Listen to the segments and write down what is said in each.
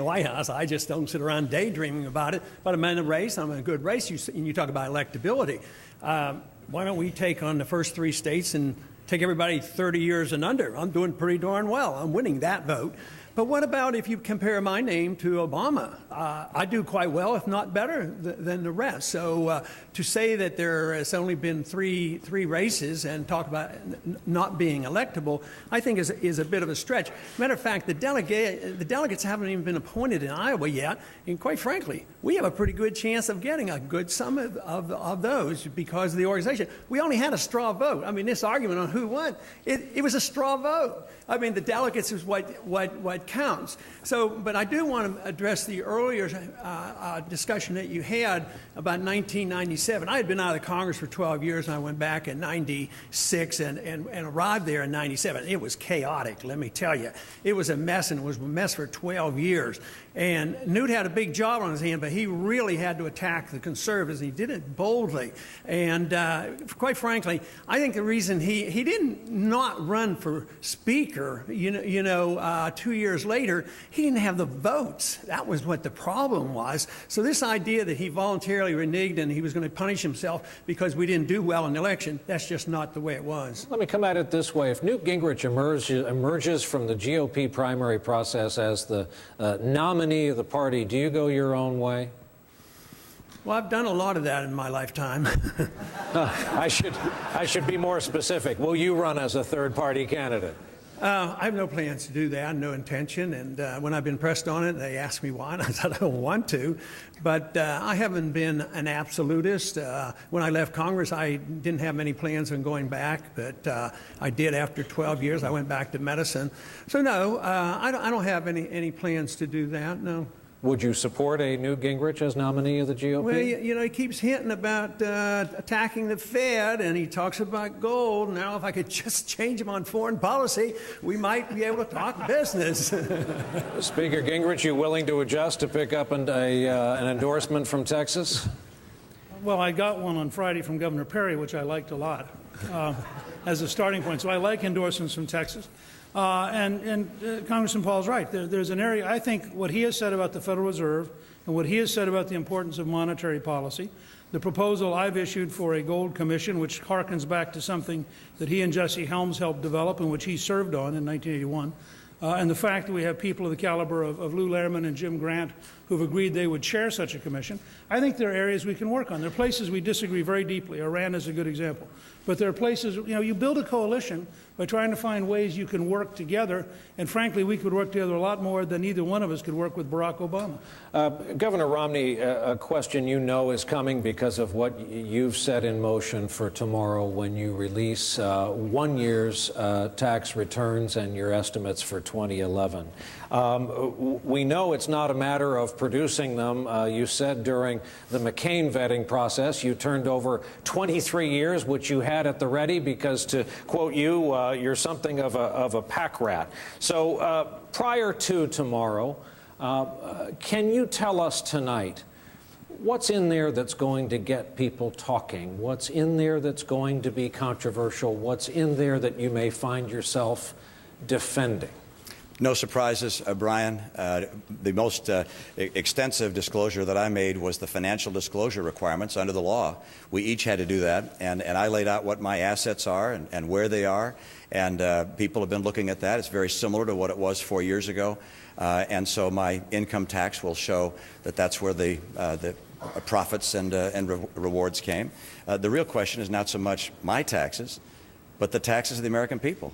the White House. I just don't sit around daydreaming about it. But I'm in a race. I'm in a good race. You talk about electability. Why don't we take on the first 3 states and take everybody 30 years and under? I'm doing pretty darn well. I'm winning that vote. But what about if you compare my name to Obama? I do quite well, if not better, than the rest. So to say that there has only been three races and talk about not being electable, I think is a bit of a stretch. Matter of fact, the delegates haven't even been appointed in Iowa yet. And quite frankly, we have a pretty good chance of getting a good sum of those because of the organization. We only had a straw vote. I mean, this argument on who won, it was a straw vote. I mean, the delegates is what counts. So, but I do want to address the earlier discussion that you had about 1997. I had been out of Congress for 12 years, and I went back in 96 and arrived there in 97. It was chaotic, let me tell you. It was a mess, and it was a mess for 12 years. And Newt had a big job on his hand, but he really had to attack the conservatives, and he did it boldly. And quite frankly, I think the reason he didn't not run for speaker, 2 years later, he didn't have the votes. That was what the problem was. So this idea that he voluntarily reneged and he was going to punish himself because we didn't do well in the election, that's just not the way it was. Let me come at it this way. If Newt Gingrich emerges from the GOP primary process as the nominee of the party, do you go your own way? Well, I've done a lot of that in my lifetime. I should be more specific. Will you run as a third-party candidate? I have no plans to do that, no intention. And when I've been pressed on it, they ask me why, and I said I don't want to. But I haven't been an absolutist. When I left Congress, I didn't have many plans on going back, but I did after 12 years. I went back to medicine. So no, I don't have any plans to do that, no. Would you support a Newt Gingrich as nominee of the GOP? Well, he keeps hinting about attacking the Fed, and he talks about gold. Now, if I could just change him on foreign policy, we might be able to talk business. Speaker Gingrich, you willing to adjust to pick up an endorsement from Texas? Well, I got one on Friday from Governor Perry, which I liked a lot, as a starting point. So I like endorsements from Texas. Congressman Paul's right. There's an area, I think, what he has said about the Federal Reserve and what he has said about the importance of monetary policy, the proposal I've issued for a gold commission, which harkens back to something that he and Jesse Helms helped develop and which he served on in 1981, and the fact that we have people of the caliber of Lou Lehrman and Jim Grant who've agreed they would chair such a commission. I think there are areas we can work on. There are places we disagree very deeply. Iran is a good example. But there are places, you build a coalition by trying to find ways you can work together, and frankly, we could work together a lot more than either one of us could work with Barack Obama. Governor Romney, a question you know is coming because of what you've set in motion for tomorrow when you release 1 year's tax returns and your estimates for 2011. We know it's not a matter of producing them. You said during the McCain vetting process you turned over 23 years, which you had at the ready because, to quote you, you're something of a pack rat. So prior to tomorrow, can you tell us tonight what's in there that's going to get people talking? What's in there that's going to be controversial? What's in there that you may find yourself defending? No surprises, Brian. The most extensive disclosure that I made was the financial disclosure requirements under the law. We each had to do that, and I laid out what my assets are and where they are, and people have been looking at that. It's very similar to what it was 4 years ago, and so my income tax will show that that's where the profits and rewards came. The real question is not so much my taxes, but the taxes of the American people.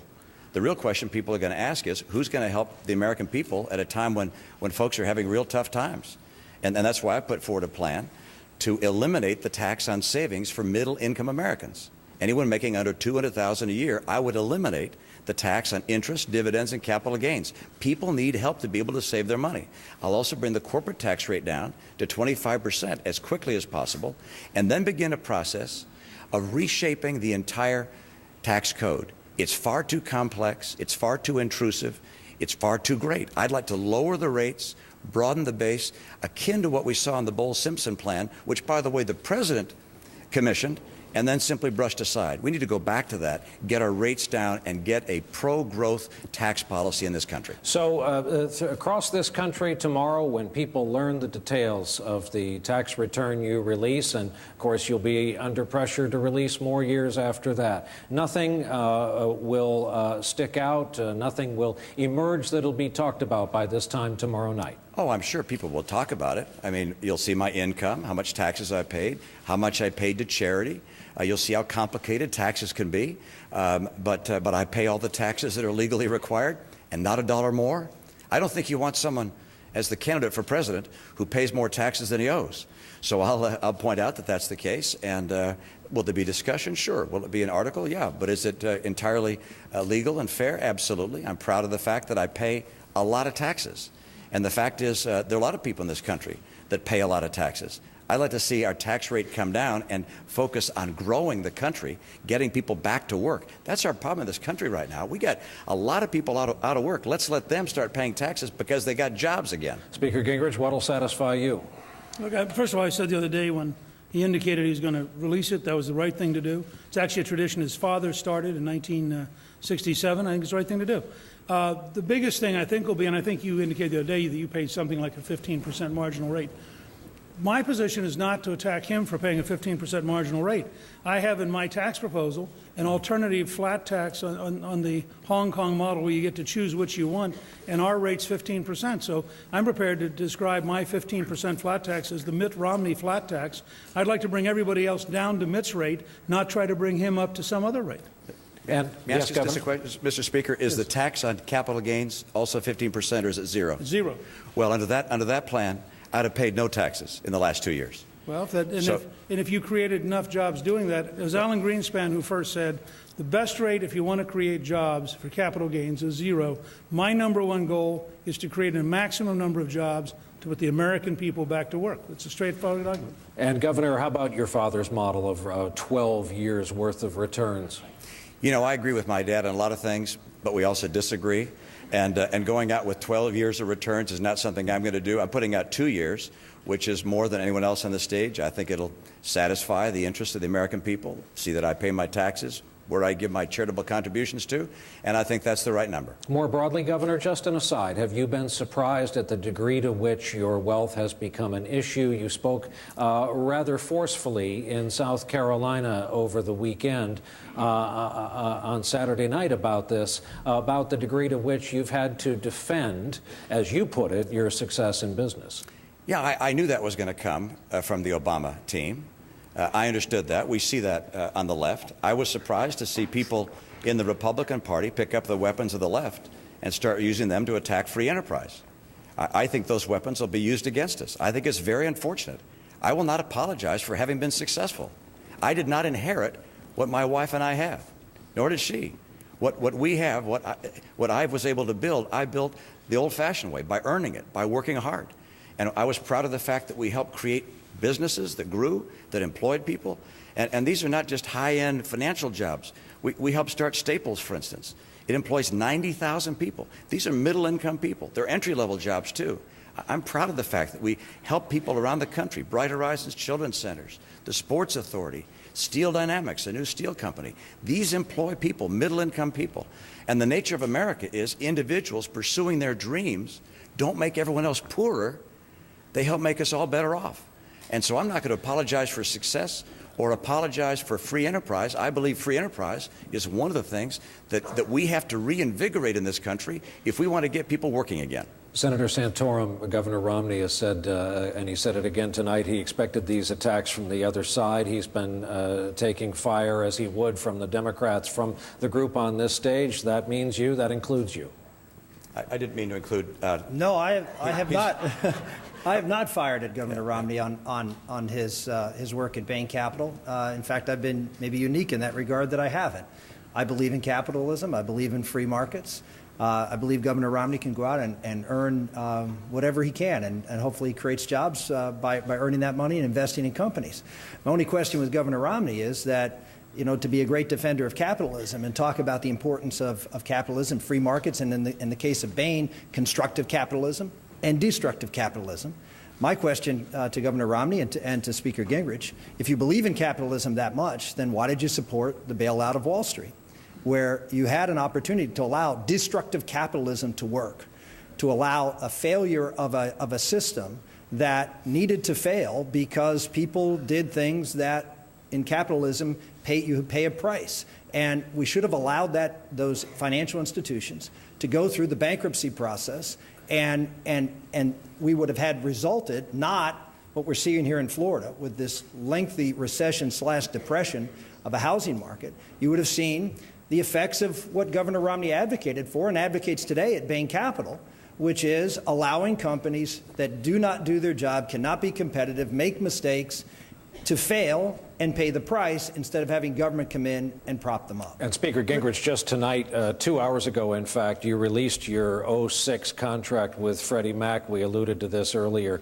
The real question people are going to ask is, who's going to help the American people at a time when folks are having real tough times? And that's why I put forward a plan to eliminate the tax on savings for middle-income Americans. Anyone making under $200,000 a year, I would eliminate the tax on interest, dividends, and capital gains. People need help to be able to save their money. I'll also bring the corporate tax rate down to 25% as quickly as possible, and then begin a process of reshaping the entire tax code. It's far too complex, it's far too intrusive, it's far too great. I'd like to lower the rates, broaden the base, akin to what we saw in the Bowles-Simpson plan, which, by the way, the President commissioned and then simply brushed aside. We need to go back to that, get our rates down, and get a pro-growth tax policy in this country. So across this country tomorrow, when people learn the details of the tax return you release, and of course you'll be under pressure to release more years after that, nothing will stick out, nothing will emerge that'll be talked about by this time tomorrow night. Oh, I'm sure people will talk about it. I mean, you'll see my income, how much taxes I paid, how much I paid to charity. You'll see how complicated taxes can be, but I pay all the taxes that are legally required, and not a dollar more. I don't think you want someone as the candidate for president who pays more taxes than he owes. So I'll point out that that's the case. And will there be discussion? Sure. Will it be an article? Yeah. But is it entirely legal and fair? Absolutely. I'm proud of the fact that I pay a lot of taxes. And the fact is, there are a lot of people in this country that pay a lot of taxes. I'd like to see our tax rate come down and focus on growing the country, getting people back to work. That's our problem in this country right now. We got a lot of people out of work. Let's let them start paying taxes because they got jobs again. Speaker Gingrich, what will satisfy you? Look, first of all, I said the other day when he indicated he's going to release it, that was the right thing to do. It's actually a tradition his father started in 1967. I think it's the right thing to do. The biggest thing I think will be, and I think you indicated the other day that you paid something like a 15% marginal rate. My position is not to attack him for paying a 15% marginal rate. I have in my tax proposal an alternative flat tax on the Hong Kong model where you get to choose which you want, and our rate's 15%. So I'm prepared to describe my 15% flat tax as the Mitt Romney flat tax. I'd like to bring everybody else down to Mitt's rate, not try to bring him up to some other rate. And yes, just a question, Mr. Speaker, is the tax on capital gains also 15% or is it zero? Zero. Well, under that plan, I'd have paid no taxes in the last 2 years. Well, if you created enough jobs doing that, it was Alan Greenspan who first said, the best rate if you want to create jobs for capital gains is zero. My number one goal is to create a maximum number of jobs to put the American people back to work. It's a straightforward argument. And, Governor, how about your father's model of 12 years' worth of returns? You know, I agree with my dad on a lot of things, but we also disagree. And going out with 12 years of returns is not something I'm going to do. I'm putting out 2 years, which is more than anyone else on the stage. I think it'll satisfy the interest of the American people, see that I pay my taxes, where I give my charitable contributions to, and I think that's the right number. More broadly, Governor, just an aside, have you been surprised at the degree to which your wealth has become an issue? You spoke rather forcefully in South Carolina over the weekend on Saturday night about this, about the degree to which you've had to defend, as you put it, your success in business. Yeah, I knew that was going to come from the Obama team. I understood that. We see that on the left. I was surprised to see people in the Republican Party pick up the weapons of the left and start using them to attack free enterprise. I think those weapons will be used against us. I think it's very unfortunate. I will not apologize for having been successful. I did not inherit what my wife and I have, nor did she. What we have, what I was able to build, I built the old-fashioned way, by earning it, by working hard. And I was proud of the fact that we helped create businesses that grew, that employed people. And these are not just high-end financial jobs. We helped start Staples, for instance. It employs 90,000 people. These are middle-income people. They're entry-level jobs, too. I'm proud of the fact that we help people around the country, Bright Horizons Children's Centers, the Sports Authority, Steel Dynamics, a new steel company. These employ people, middle-income people. And the nature of America is individuals pursuing their dreams don't make everyone else poorer. They help make us all better off. And so I'm not going to apologize for success or apologize for free enterprise. I believe free enterprise is one of the things that we have to reinvigorate in this country if we want to get people working again. Senator Santorum, Governor Romney has said, and he said it again tonight, he expected these attacks from the other side. He's been taking fire as he would from the Democrats, from the group on this stage. That means you, that includes you. I didn't mean to include... No, I have not. I have not fired at Governor Romney on his work at Bain Capital. In fact, I've been maybe unique in that regard that I haven't. I believe in capitalism. I believe in free markets. I believe Governor Romney can go out and earn whatever he can, and hopefully he creates jobs by earning that money and investing in companies. My only question with Governor Romney is that, you know, to be a great defender of capitalism and talk about the importance of capitalism, free markets, and in the case of Bain, constructive capitalism and destructive capitalism. My question to Governor Romney and to Speaker Gingrich, if you believe in capitalism that much, then why did you support the bailout of Wall Street, where you had an opportunity to allow destructive capitalism to work, to allow a failure of a system that needed to fail because people did things that in capitalism you pay a price. And we should have allowed those financial institutions to go through the bankruptcy process, and we would have had resulted not what we're seeing here in Florida with this lengthy recession/depression of a housing market. You would have seen the effects of what Governor Romney advocated for and advocates today at Bain Capital, which is allowing companies that do not do their job, cannot be competitive, make mistakes, to fail and pay the price instead of having government come in and prop them up. And Speaker Gingrich, just tonight, 2 hours ago, in fact, you released your 06 contract with Freddie Mac. We alluded to this earlier.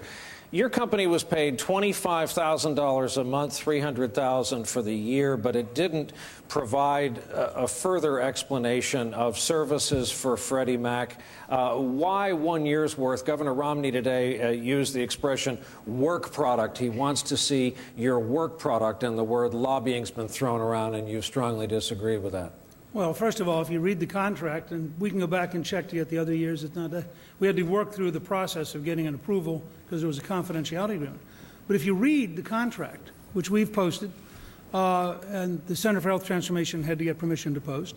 Your company was paid $25,000 a month, $300,000 for the year, but it didn't provide a further explanation of services for Freddie Mac. Why 1 year's worth? Governor Romney today used the expression work product. He wants to see your work product, and the word lobbying's been thrown around, and you strongly disagree with that. Well, first of all, if you read the contract, and we can go back and check to get the other years, we had to work through the process of getting an approval because there was a confidentiality agreement. But if you read the contract, which we've posted, and the Center for Health Transformation had to get permission to post,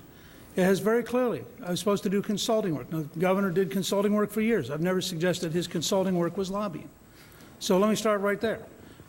it has very clearly, I was supposed to do consulting work. Now, the governor did consulting work for years. I've never suggested his consulting work was lobbying. So let me start right there.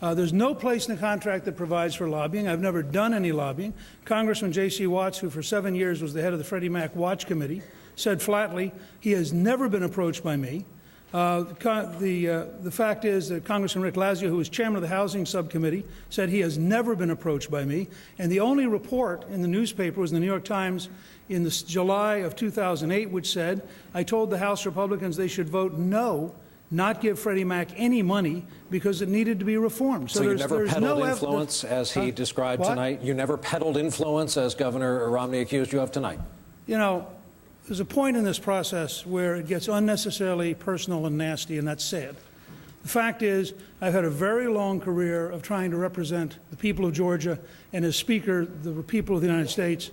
There's no place in the contract that provides for lobbying. I've never done any lobbying. Congressman J.C. Watts, who for 7 years was the head of the Freddie Mac Watch Committee, said flatly he has never been approached by me. The fact is that Congressman Rick Lazio, who was chairman of the Housing Subcommittee, said he has never been approached by me. And the only report in the newspaper was in the New York Times in July of 2008, which said, I told the House Republicans they should vote no, not give Freddie Mac any money because it needed to be reformed. So you never peddled influence as he described tonight? You never peddled influence as Governor Romney accused you of tonight? You know, there's a point in this process where it gets unnecessarily personal and nasty, and that's sad. The fact is, I've had a very long career of trying to represent the people of Georgia, and as Speaker, the people of the United States.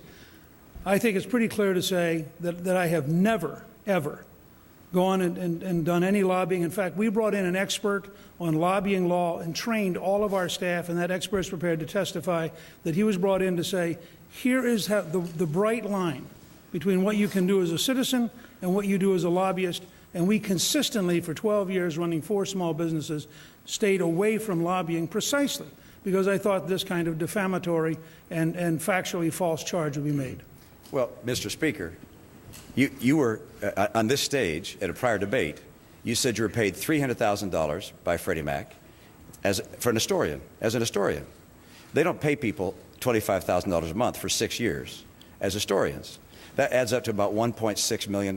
I think it's pretty clear to say that I have never, ever gone and done any lobbying. In fact, we brought in an expert on lobbying law and trained all of our staff, and that expert is prepared to testify that he was brought in to say, here is how the bright line between what you can do as a citizen and what you do as a lobbyist. And we consistently, for 12 years, running 4 small businesses, stayed away from lobbying precisely because I thought this kind of defamatory and factually false charge would be made. Well, Mr. Speaker, you were on this stage at a prior debate. You said you were paid $300,000 by Freddie Mac as an historian. They don't pay people $25,000 a month for 6 years as historians. That adds up to about $1.6 million.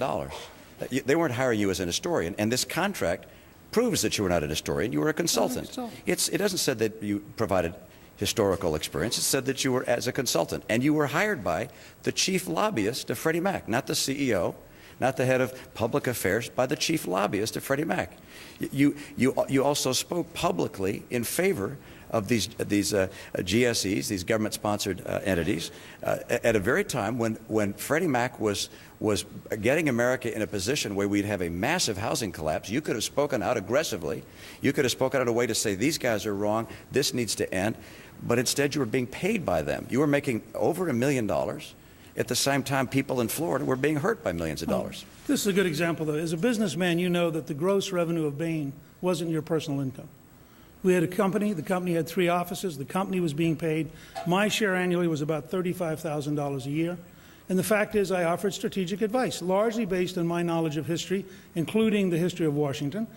They weren't hiring you as an historian, and this contract proves that you were not a historian. You were a consultant. It doesn't say that you provided historical experience. It said that you were as a consultant, and you were hired by the chief lobbyist of Freddie Mac, not the CEO, not the head of public affairs, by the chief lobbyist of Freddie Mac. You also spoke publicly in favor of these GSEs, these government-sponsored entities, at a very time when Freddie Mac was getting America in a position where we'd have a massive housing collapse. You could have spoken out aggressively. You could have spoken out in a way to say, these guys are wrong, this needs to end. But instead, you were being paid by them. You were making over $1 million. At the same time, people in Florida were being hurt by millions of dollars. This is a good example, though. As a businessman, you know that the gross revenue of Bain wasn't your personal income. We had a company. The company had 3 offices. The company was being paid. My share annually was about $35,000 a year. And the fact is, I offered strategic advice, largely based on my knowledge of history, including the history of Washington.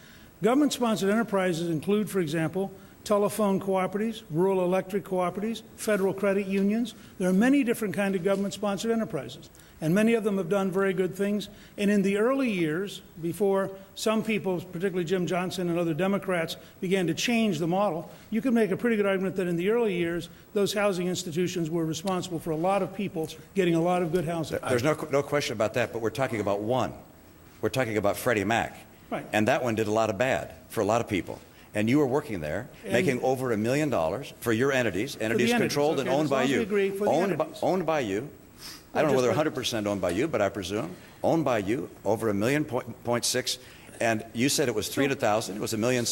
Government-sponsored enterprises include, for example, telephone cooperatives, rural electric cooperatives, federal credit unions. There are many different kinds of government-sponsored enterprises, and many of them have done very good things. And in the early years, before some people, particularly Jim Johnson and other Democrats, began to change the model, you could make a pretty good argument that in the early years, those housing institutions were responsible for a lot of people getting a lot of good housing. There's no question about that, but we're talking about one. We're talking about Freddie Mac. Right. And that one did a lot of bad for a lot of people. and you were working there, making over $1 million for your entities controlled and okay, owned as by long as we you. agree for the entities. Owned by you. I don't know whether 100% owned by you, but I presume owned by you, over $1.6 million, and you said it was 300,000. It was $1.6 million.